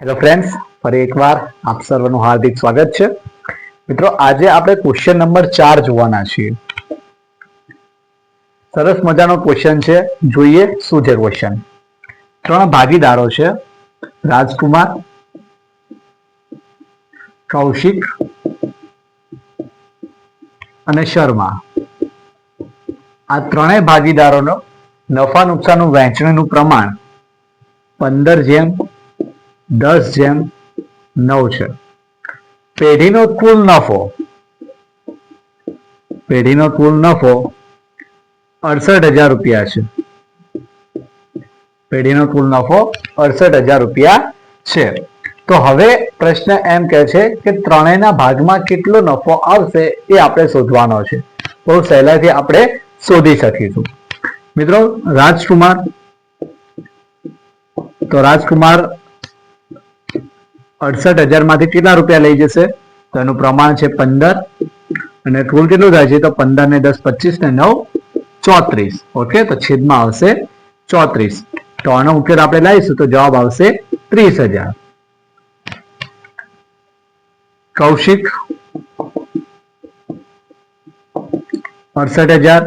Hello friends, ફરી એકવાર આપ સર્વનું હાર્દિક સ્વાગત છે. મિત્રો, આજે આપણે ક્વેશ્ચન નંબર 4 જોવાના છીએ. સરસ મજાનો ક્વેશ્ચન છે. જોઈએ શું છે ક્વેશ્ચન. 3 ભાગીદારો છે: રાજકુમાર, કૌશિક અને શર્મા. આ ત્રણેય ભાગીદારોનો નફા નુકસાનનું વહેંચણીનું પ્રમાણ 15:10:9 છે. પેઢીનો કુલ નફો 68,000 રૂપિયા છે. પેઢીનો કુલ નફો 68,000 રૂપિયા છે. તો હવે પ્રશ્ન એમ કહે છે કે ત્રણેયના ભાગમાં કેટલો નફો આવશે એ આપણે શોધવાનો છે. બહુ સહેલાઈથી આપણે શોધી શકીશું. મિત્રો, રાજકુમાર 68,000 માંથી કેટલા રૂપિયા લઈ જશે? તો એનું પ્રમાણ છે 15 અને કુલ કેટલું થાય છે? તો 15 ને 10 25 ને 9 34. ઓકે, તો છેદમાં આવશે 34. તો આનો ઉકેલ આપણે લાવીશું તો જવાબ આવશે 30,000. કૌશિક 68,000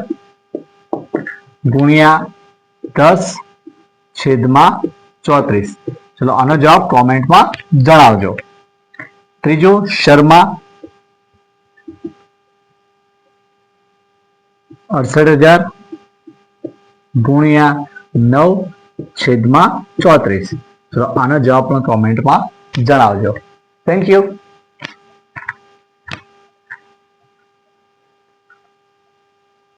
ગુણ્યા 10/34. ચલો, આનો જવાબ કોમેન્ટમાં જણાવજો. ત્રીજું, શર્મા 68,000 ગુણ્યા 9/34. ચલો, આનો જવાબ પણ કોમેન્ટમાં જણાવજો. Thank you.